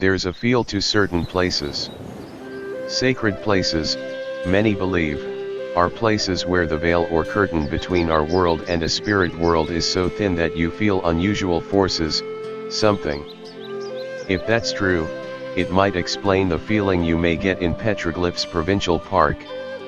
There's a feel to certain places. Sacred places, many believe, are places where the veil or curtain between our world and a spirit world is so thin that you feel unusual forces, something. If that's true, it might explain the feeling you may get in Petroglyph's provincial park,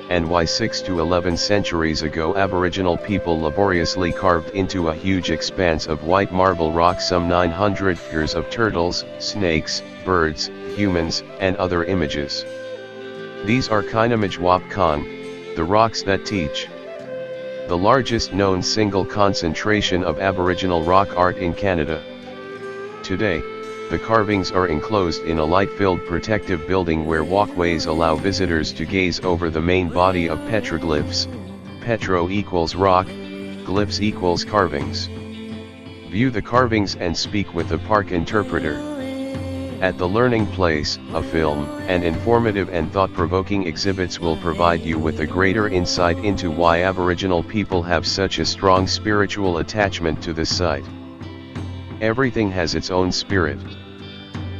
and why 6 to 11 centuries ago Aboriginal people laboriously carved into a huge expanse of white marble rock some 900 figures of turtles, snakes, birds, humans, and other images. These are Kinamajwapkan, the rocks that teach. The largest known single concentration of Aboriginal rock art in Canada. Today, the carvings are enclosed in a light-filled protective building where walkways allow visitors to gaze over the main body of petroglyphs. Petro equals rock, glyphs equals carvings. View the carvings and speak with the park interpreter. At the Learning Place, a film and informative and thought-provoking exhibits will provide you with a greater insight into why Aboriginal people have such a strong spiritual attachment to this site. Everything has its own spirit.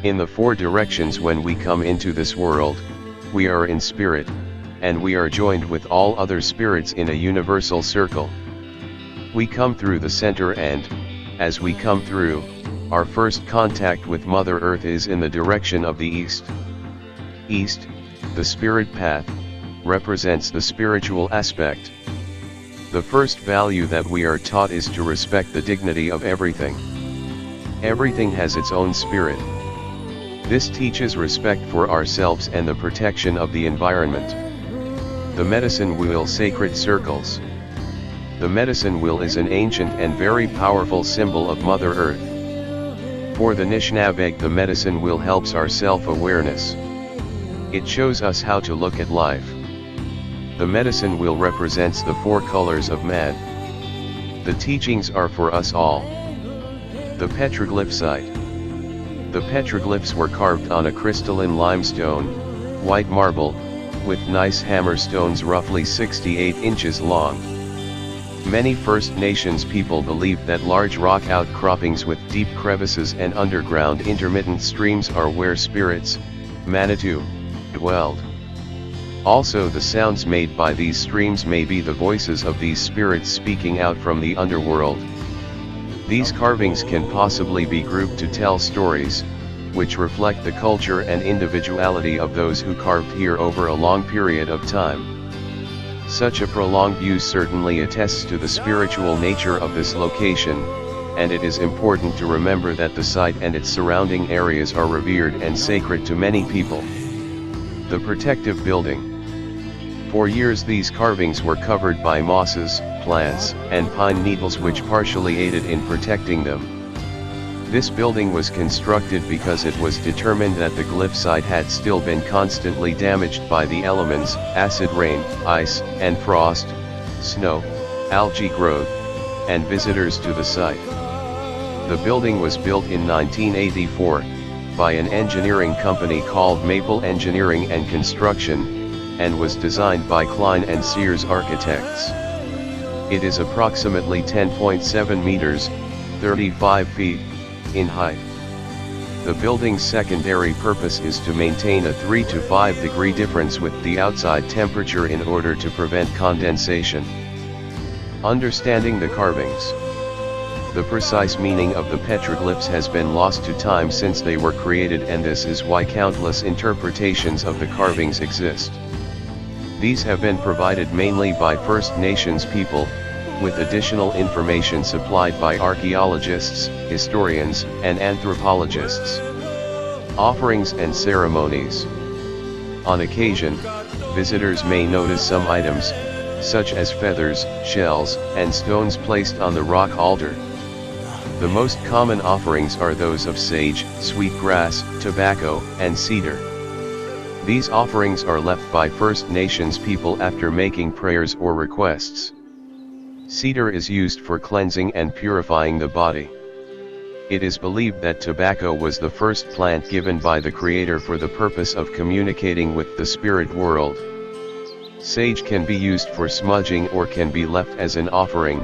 In the 4 directions when we come into this world, we are in spirit, and we are joined with all other spirits in a universal circle. We come through the center and, as we come through, our first contact with Mother Earth is in the direction of the east. East, the spirit path, represents the spiritual aspect. The first value that we are taught is to respect the dignity of everything. Everything has its own spirit. This teaches respect for ourselves and the protection of the environment. The medicine wheel sacred circles. The medicine wheel is an ancient and very powerful symbol of Mother Earth. For the Nishnabeg, the medicine wheel helps our self-awareness. It shows us how to look at life. The medicine wheel represents the 4 colors of man. The teachings are for us all. The Petroglyph site. The petroglyphs were carved on a crystalline limestone, white marble, with nice hammer stones roughly 68 inches long. Many First Nations people believed that large rock outcroppings with deep crevices and underground intermittent streams are where spirits, Manitou, dwelled. Also, the sounds made by these streams may be the voices of these spirits speaking out from the underworld. These carvings can possibly be grouped to tell stories, which reflect the culture and individuality of those who carved here over a long period of time. Such a prolonged use certainly attests to the spiritual nature of this location, and it is important to remember that the site and its surrounding areas are revered and sacred to many people. The protective building. For years these carvings were covered by mosses, plants, and pine needles which partially aided in protecting them. This building was constructed because it was determined that the glyph site had still been constantly damaged by the elements, acid rain, ice, and frost, snow, algae growth, and visitors to the site. The building was built in 1984, by an engineering company called Maple Engineering and Construction, and was designed by Klein and Sears Architects. It is approximately 10.7 meters, 35 feet, in height. The building's secondary purpose is to maintain a 3 to 5 degree difference with the outside temperature in order to prevent condensation. Understanding the carvings. The precise meaning of the petroglyphs has been lost to time since they were created, and this is why countless interpretations of the carvings exist. These have been provided mainly by First Nations people, with additional information supplied by archaeologists, historians, and anthropologists. Offerings and ceremonies. On occasion, visitors may notice some items, such as feathers, shells, and stones placed on the rock altar. The most common offerings are those of sage, sweetgrass, tobacco, and cedar. These offerings are left by First Nations people after making prayers or requests. Cedar is used for cleansing and purifying the body. It is believed that tobacco was the first plant given by the Creator for the purpose of communicating with the spirit world. Sage can be used for smudging or can be left as an offering,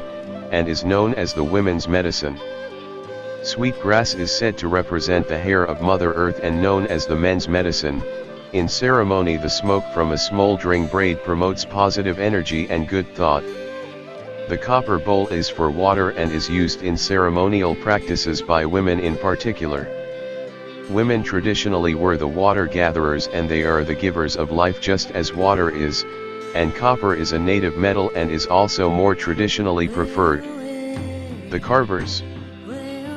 and is known as the women's medicine. Sweetgrass is said to represent the hair of Mother Earth and known as the men's medicine. In ceremony, the smoke from a smoldering braid promotes positive energy and good thought. The copper bowl is for water and is used in ceremonial practices by women in particular. Women traditionally were the water gatherers and they are the givers of life just as water is, and copper is a native metal and is also more traditionally preferred. The carvers.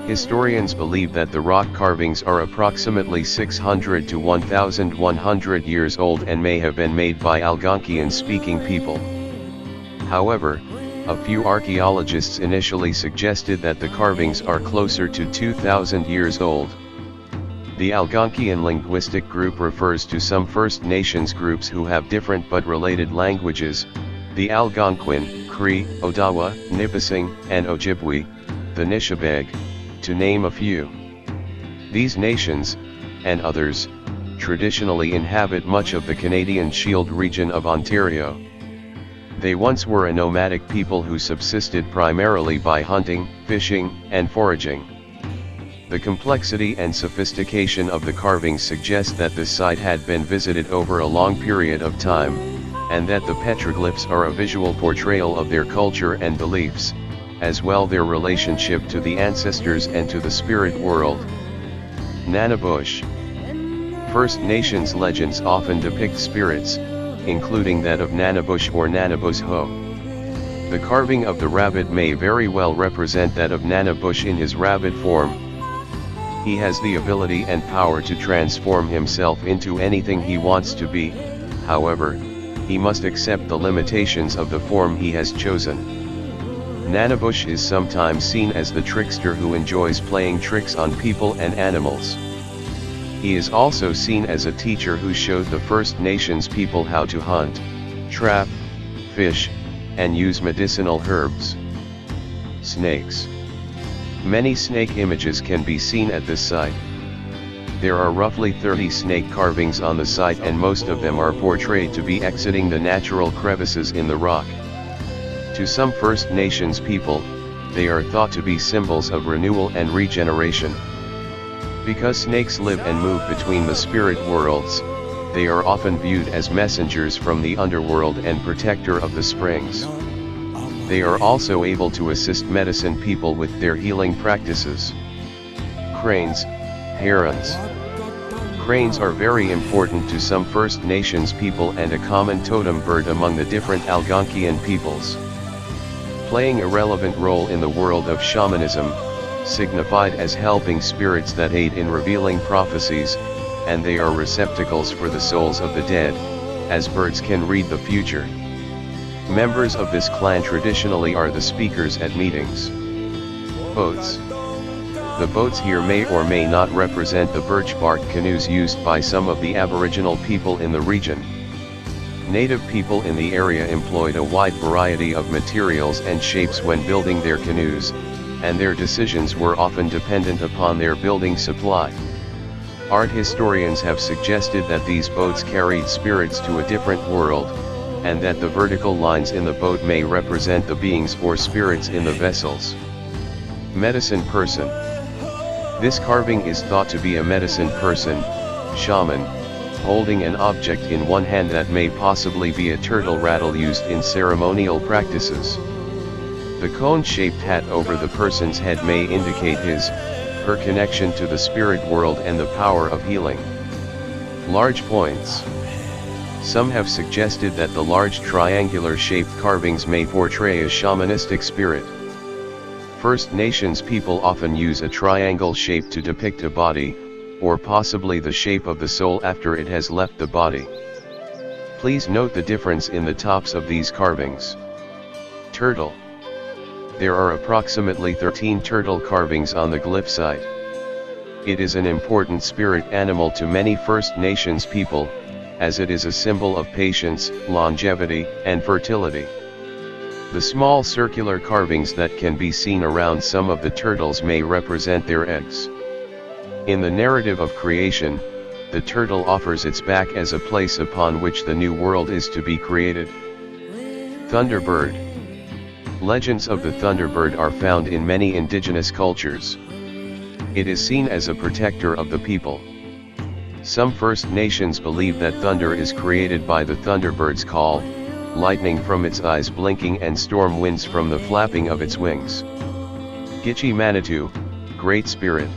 Historians believe that the rock carvings are approximately 600 to 1,100 years old and may have been made by Algonquian-speaking people. However, a few archaeologists initially suggested that the carvings are closer to 2,000 years old. The Algonquian linguistic group refers to some First Nations groups who have different but related languages, the Algonquin, Cree, Odawa, Nipissing, and Ojibwe, the Nishabeg, to name a few. These nations, and others, traditionally inhabit much of the Canadian Shield region of Ontario. They once were a nomadic people who subsisted primarily by hunting, fishing, and foraging. The complexity and sophistication of the carvings suggest that this site had been visited over a long period of time, and that the petroglyphs are a visual portrayal of their culture and beliefs, as well their relationship to the ancestors and to the spirit world. Nanabush. First Nations legends often depict spirits, including that of Nanabush or Nanabuzho. The carving of the rabbit may very well represent that of Nanabush in his rabbit form. He has the ability and power to transform himself into anything he wants to be, however, he must accept the limitations of the form he has chosen. Nanabush is sometimes seen as the trickster who enjoys playing tricks on people and animals. He is also seen as a teacher who showed the First Nations people how to hunt, trap, fish, and use medicinal herbs. Snakes. Many snake images can be seen at this site. There are roughly 30 snake carvings on the site and most of them are portrayed to be exiting the natural crevices in the rock. To some First Nations people, they are thought to be symbols of renewal and regeneration. Because snakes live and move between the spirit worlds, they are often viewed as messengers from the underworld and protector of the springs. They are also able to assist medicine people with their healing practices. Cranes, herons. Cranes are very important to some First Nations people and a common totem bird among the different Algonquian peoples. Playing a relevant role in the world of shamanism, signified as helping spirits that aid in revealing prophecies, and they are receptacles for the souls of the dead, as birds can read the future. Members of this clan traditionally are the speakers at meetings. Boats. The boats here may or may not represent the birch bark canoes used by some of the Aboriginal people in the region. Native people in the area employed a wide variety of materials and shapes when building their canoes, and their decisions were often dependent upon their building supply. Art historians have suggested that these boats carried spirits to a different world, and that the vertical lines in the boat may represent the beings or spirits in the vessels. Medicine person. This carving is thought to be a medicine person, shaman, holding an object in one hand that may possibly be a turtle rattle used in ceremonial practices. The cone-shaped hat over the person's head may indicate her connection to the spirit world and the power of healing. Large points. Some have suggested that the large triangular-shaped carvings may portray a shamanistic spirit. First Nations people often use a triangle shape to depict a body, or possibly the shape of the soul after it has left the body. Please note the difference in the tops of these carvings. Turtle. There are approximately 13 turtle carvings on the glyph site. It is an important spirit animal to many First Nations people, as it is a symbol of patience, longevity, and fertility. The small circular carvings that can be seen around some of the turtles may represent their eggs. In the narrative of creation, the turtle offers its back as a place upon which the new world is to be created. Thunderbird. Legends of the Thunderbird are found in many indigenous cultures. It is seen as a protector of the people. Some First Nations believe that thunder is created by the thunderbird's call, lightning from its eyes blinking and storm winds from the flapping of its wings. Gitche Manitou, Great Spirit.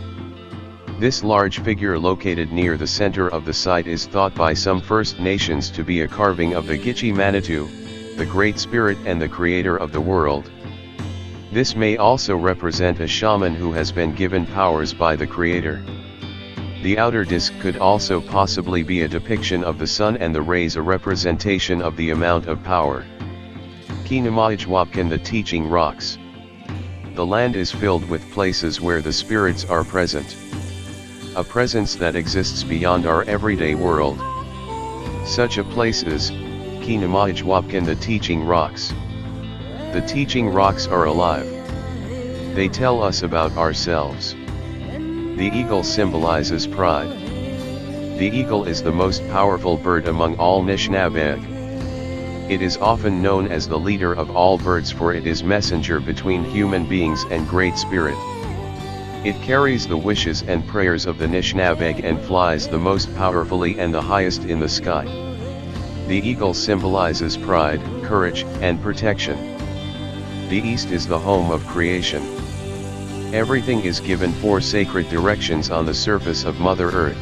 This large figure located near the center of the site is thought by some First Nations to be a carving of the Gitche Manitou, the Great Spirit and the creator of the world. This may also represent a shaman who has been given powers by the creator. The outer disc could also possibly be a depiction of the sun and the rays, a representation of the amount of power. Kinamajwapkan, the teaching rocks. The land is filled with places where the spirits are present. A presence that exists beyond our everyday world. Such a place is Kinamajwapkan, the teaching rocks. The teaching rocks are alive. They tell us about ourselves. The eagle symbolizes pride. The eagle is the most powerful bird among all Nishnabeg. It is often known as the leader of all birds, for it is messenger between human beings and Great Spirit. It carries the wishes and prayers of the Nishnabeg and flies the most powerfully and the highest in the sky. The eagle symbolizes pride, courage, and protection. The east is the home of creation. Everything is given 4 sacred directions on the surface of Mother Earth: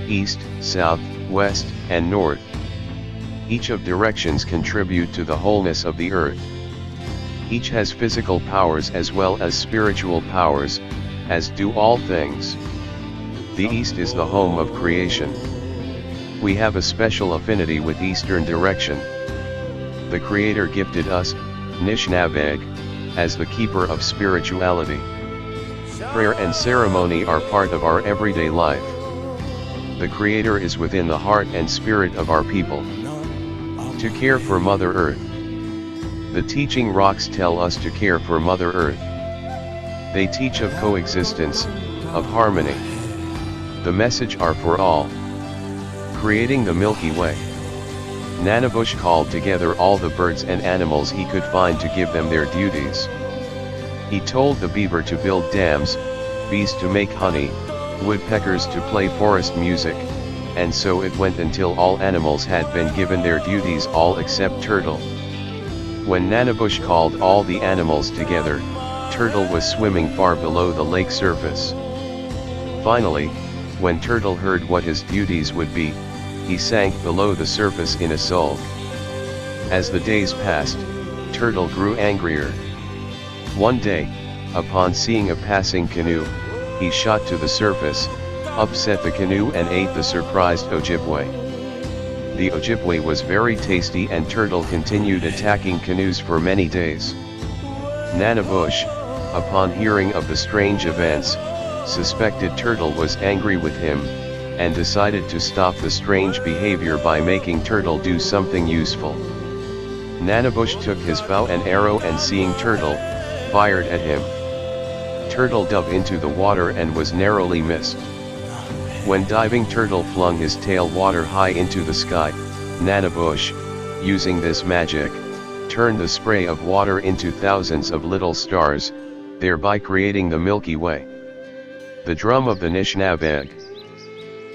east, south, west, and north. Each of directions contribute to the wholeness of the earth. Each has physical powers as well as spiritual powers, as do all things. The east is the home of creation. We have a special affinity with eastern direction. The Creator gifted us, Nishnabeg, as the keeper of spirituality. Prayer and ceremony are part of our everyday life. The Creator is within the heart and spirit of our people. To care for Mother Earth. The teaching rocks tell us to care for Mother Earth. They teach of coexistence, of harmony. The message are for all. Creating the Milky Way. Nanabush called together all the birds and animals he could find to give them their duties. He told the beaver to build dams, bees to make honey, woodpeckers to play forest music, and so it went until all animals had been given their duties, all except Turtle. When Nanabush called all the animals together, Turtle was swimming far below the lake surface. Finally, when Turtle heard what his duties would be, he sank below the surface in a sulk. As the days passed, Turtle grew angrier. One day, upon seeing a passing canoe, he shot to the surface, upset the canoe and ate the surprised Ojibwe. The Ojibwe was very tasty and Turtle continued attacking canoes for many days. Nanabush, upon hearing of the strange events, suspected Turtle was angry with him, and decided to stop the strange behavior by making Turtle do something useful. Nanabush took his bow and arrow and seeing Turtle, fired at him. Turtle dove into the water and was narrowly missed. When diving, Turtle flung his tail water high into the sky. Nanabush, using this magic, turned the spray of water into thousands of little stars, thereby creating the Milky Way. The drum of the Nishnabeg.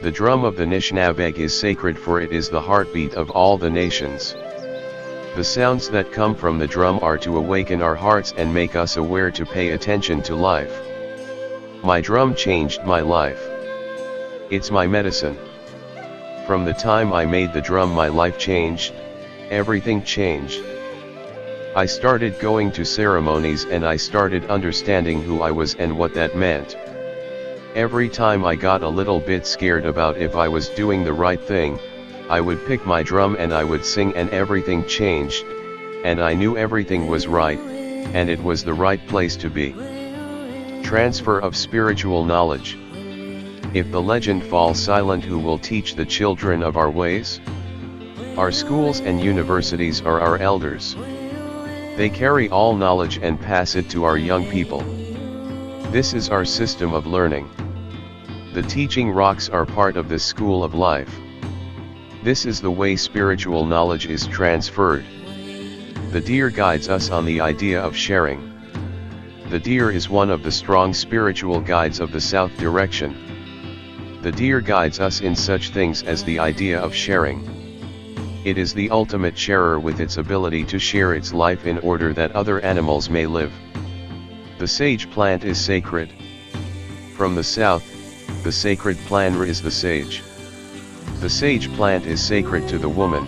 The drum of the Nishnabeg is sacred, for it is the heartbeat of all the nations. The sounds that come from the drum are to awaken our hearts and make us aware to pay attention to life. My drum changed my life. It's my medicine. From the time I made the drum, my life changed, everything changed. I started going to ceremonies and I started understanding who I was and what that meant. Every time I got a little bit scared about if I was doing the right thing, I would pick my drum and I would sing and everything changed, and I knew everything was right, and it was the right place to be. Transfer of spiritual knowledge. If the legend falls silent, who will teach the children of our ways? Our schools and universities are our elders. They carry all knowledge and pass it to our young people. This is our system of learning. The teaching rocks are part of this school of life. This is the way spiritual knowledge is transferred. The deer guides us on the idea of sharing. The deer is one of the strong spiritual guides of the south direction. The deer guides us in such things as the idea of sharing. It is the ultimate sharer with its ability to share its life in order that other animals may live. The sage plant is sacred. From the south, the sacred plant is the sage. The sage plant is sacred to the woman.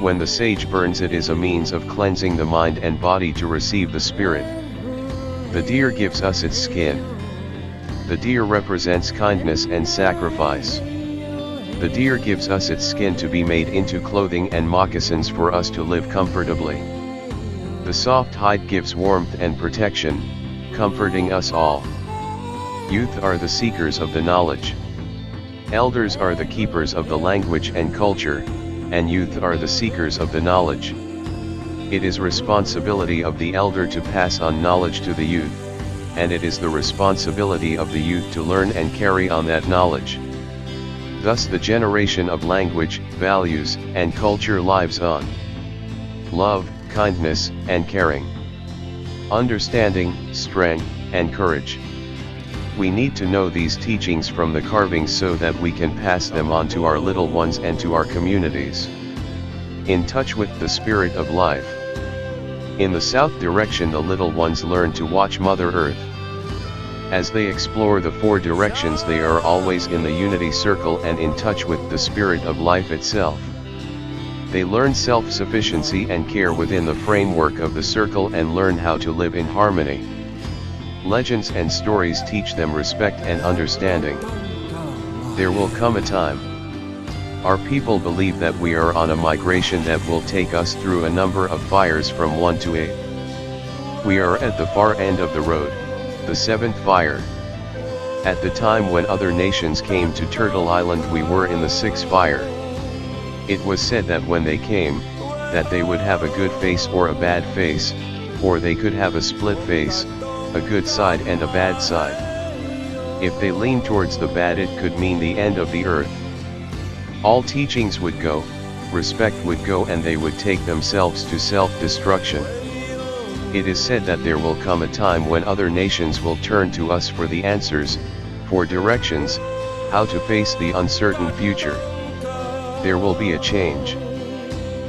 When the sage burns, it is a means of cleansing the mind and body to receive the spirit. The deer gives us its skin. The deer represents kindness and sacrifice. The deer gives us its skin to be made into clothing and moccasins for us to live comfortably. The soft hide gives warmth and protection, comforting us all. Youth are the seekers of the knowledge. Elders are the keepers of the language and culture, and youth are the seekers of the knowledge. It is responsibility of the elder to pass on knowledge to the youth, and it is the responsibility of the youth to learn and carry on that knowledge. Thus the generation of language, values, and culture lives on. Love, kindness, and caring. Understanding, strength, and courage. We need to know these teachings from the carvings so that we can pass them on to our little ones and to our communities. In touch with the spirit of life. In the south direction, the little ones learn to watch Mother Earth. As they explore the four directions, they are always in the unity circle and in touch with the spirit of life itself. They learn self-sufficiency and care within the framework of the circle and learn how to live in harmony. Legends and stories teach them respect and understanding. There will come a time. Our people believe that we are on a migration that will take us through a number of fires from 1 to 8. We are at the far end of the road, the 7th fire. At the time when other nations came to Turtle Island, we were in the 6th fire. It was said that when they came, that they would have a good face or a bad face, or they could have a split face, a good side and a bad side. If they leaned towards the bad, it could mean the end of the earth. All teachings would go, respect would go, and they would take themselves to self-destruction. It is said that there will come a time when other nations will turn to us for the answers, for directions, how to face the uncertain future. There will be a change.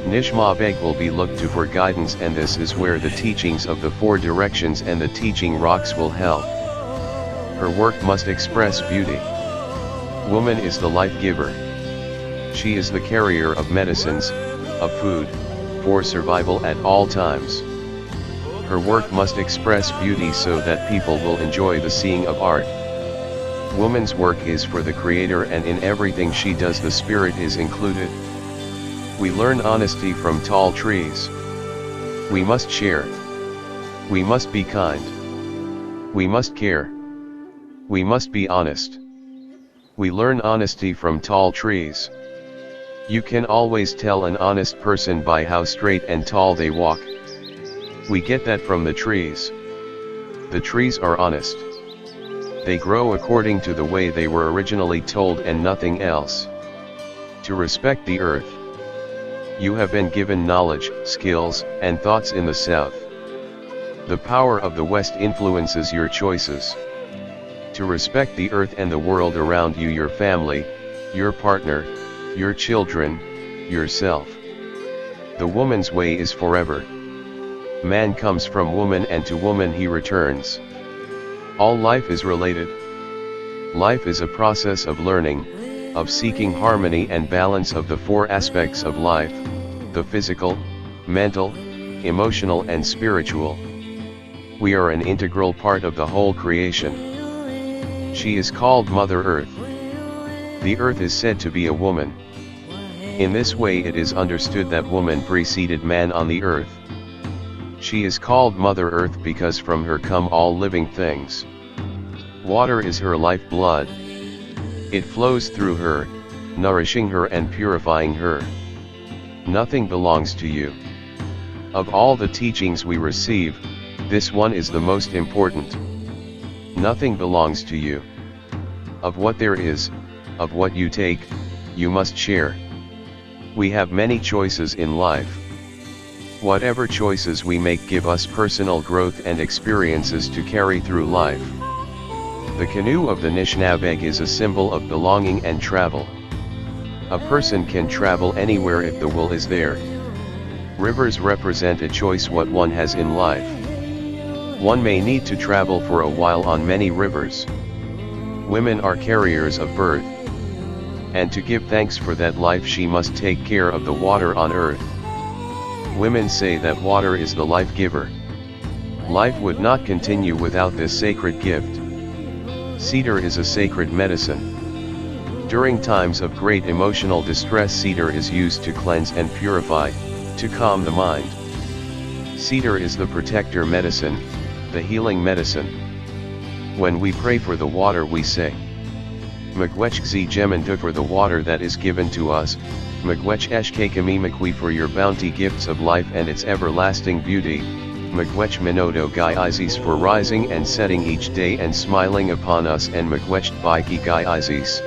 Nishma-beg will be looked to for guidance, and this is where the teachings of the four directions and the teaching rocks will help. Her work must express beauty. Woman is the life giver. She is the carrier of medicines, of food, for survival at all times. Her work must express beauty so that people will enjoy the seeing of art. Woman's work is for the Creator, and in everything she does the Spirit is included. We learn honesty from tall trees. We must share. We must be kind. We must care. We must be honest. We learn honesty from tall trees. You can always tell an honest person by how straight and tall they walk. We get that from the trees. The trees are honest. They grow according to the way they were originally told and nothing else. To respect the earth. You have been given knowledge, skills, and thoughts in the south. The power of the west influences your choices. To respect the earth and the world around you, your family, your partner, your children, yourself. The woman's way is forever. Man comes from woman, and to woman he returns. All life is related. Life is a process of learning, of seeking harmony and balance of the four aspects of life, the physical, mental, emotional and spiritual. We are an integral part of the whole creation. She is called Mother Earth. The earth is said to be a woman. In this way it is understood that woman preceded man on the earth. She is called Mother Earth because from her come all living things. Water is her lifeblood. It flows through her, nourishing her and purifying her. Nothing belongs to you. Of all the teachings we receive, this one is the most important. Nothing belongs to you. Of what there is, of what you take, you must share. We have many choices in life. Whatever choices we make give us personal growth and experiences to carry through life. The canoe of the Nishnabeg is a symbol of belonging and travel. A person can travel anywhere if the will is there. Rivers represent a choice what one has in life. One may need to travel for a while on many rivers. Women are carriers of birth. And to give thanks for that life she must take care of the water on earth. Women say that water is the life giver. Life would not continue without this sacred gift. Cedar is a sacred medicine. During times of great emotional distress, cedar is used to cleanse and purify, to calm the mind. Cedar is the protector medicine, the healing medicine. When we pray for the water we say, Magwech zi gemendu for the water that is given to us, Magwech eshke kamimikwi for your bounty gifts of life and its everlasting beauty, Magwech minodo gai izis for rising and setting each day and smiling upon us, and Magwech baiki gai izis,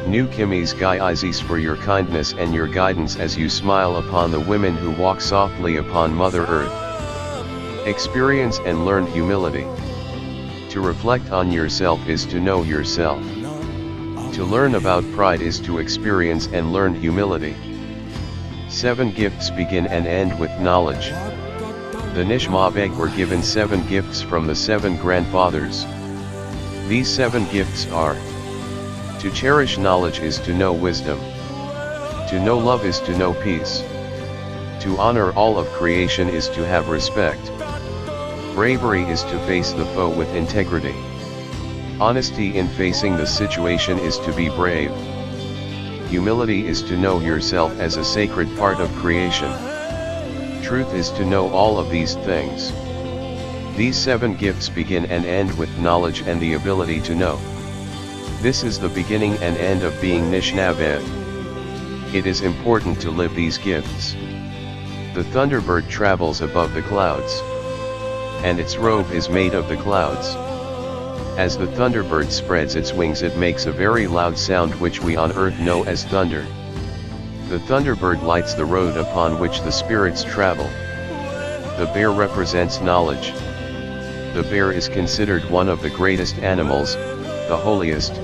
new kimis gai izis for your kindness and your guidance as you smile upon the women who walk softly upon Mother Earth. Experience and learn humility. To reflect on yourself is to know yourself. To learn about pride is to experience and learn humility. 7 gifts begin and end with knowledge. The Nishmabeg were given 7 gifts from the 7 grandfathers. These 7 gifts are: to cherish knowledge is to know wisdom. To know love is to know peace. To honor all of creation is to have respect. Bravery is to face the foe with integrity. Honesty in facing the situation is to be brave. Humility is to know yourself as a sacred part of creation. Truth is to know all of these things. These 7 gifts begin and end with knowledge and the ability to know. This is the beginning and end of being Nishnabeg. It is important to live these gifts. The thunderbird travels above the clouds, and its robe is made of the clouds. As the thunderbird spreads its wings, it makes a very loud sound which we on earth know as thunder. The thunderbird lights the road upon which the spirits travel. The bear represents knowledge. The bear is considered one of the greatest animals, the holiest,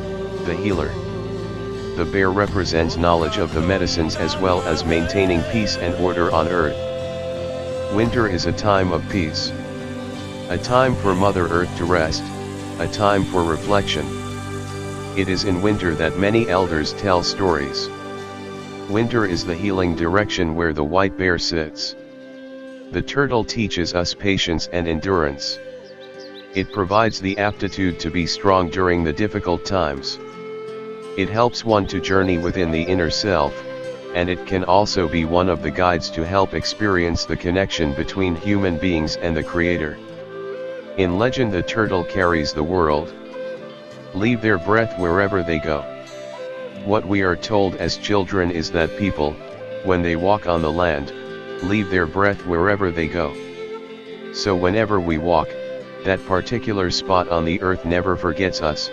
the healer. The bear represents knowledge of the medicines as well as maintaining peace and order on earth. Winter is a time of peace. A time for Mother Earth to rest, a time for reflection. It is in winter that many elders tell stories. Winter is the healing direction where the white bear sits. The turtle teaches us patience and endurance. It provides the aptitude to be strong during the difficult times. It helps one to journey within the inner self, and it can also be one of the guides to help experience the connection between human beings and the Creator. In legend, the turtle carries the world. Leave their breath wherever they go. What we are told as children is that people, when they walk on the land, leave their breath wherever they go. So whenever we walk, that particular spot on the earth never forgets us.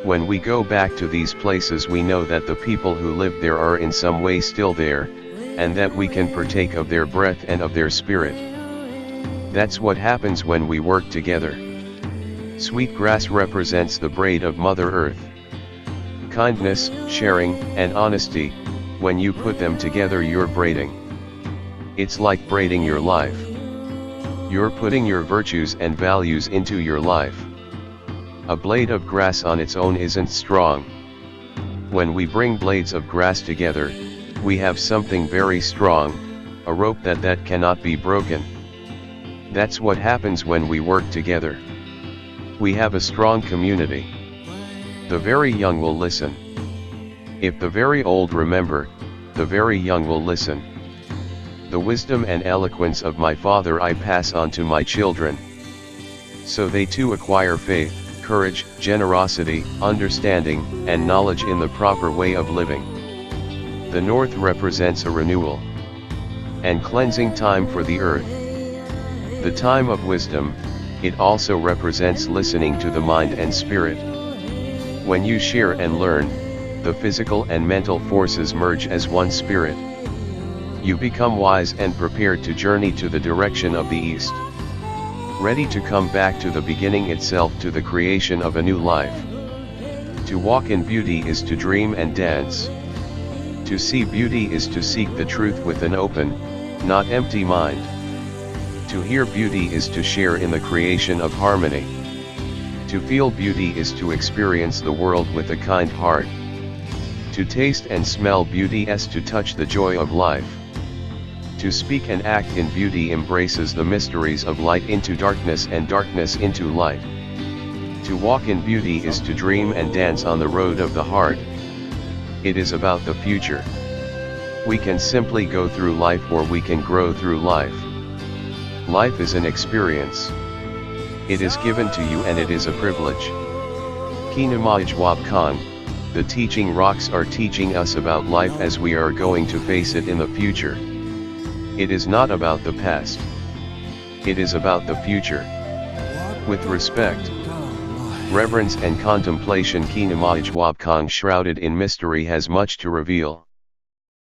When we go back to these places, we know that the people who lived there are in some way still there, and that we can partake of their breath and of their spirit. That's what happens when we work together. Sweet grass represents the braid of Mother Earth. Kindness, sharing, and honesty, when you put them together you're braiding. It's like braiding your life. You're putting your virtues and values into your life. A blade of grass on its own isn't strong. When we bring blades of grass together, we have something very strong, a rope that cannot be broken. That's what happens when we work together. We have a strong community. The very young will listen. If the very old remember, the very young will listen. The wisdom and eloquence of my Father I pass on to my children, so they too acquire faith, courage, generosity, understanding, and knowledge in the proper way of living. The north represents a renewal and cleansing time for the earth. The time of wisdom, it also represents listening to the mind and spirit. When you share and learn, the physical and mental forces merge as one spirit. You become wise and prepared to journey to the direction of the east. Ready to come back to the beginning itself, to the creation of a new life. To walk in beauty is to dream and dance. To see beauty is to seek the truth with an open, not empty mind. To hear beauty is to share in the creation of harmony. To feel beauty is to experience the world with a kind heart. To taste and smell beauty is to touch the joy of life. To speak and act in beauty embraces the mysteries of light into darkness and darkness into light. To walk in beauty is to dream and dance on the road of the heart. It is about the future. We can simply go through life, or we can grow through life. Life is an experience. It is given to you and it is a privilege. Kinamaj Wabkang, the teaching rocks are teaching us about life as we are going to face it in the future. It is not about the past. It is about the future. With respect, reverence and contemplation, Kinamaj Wabkang shrouded in mystery has much to reveal.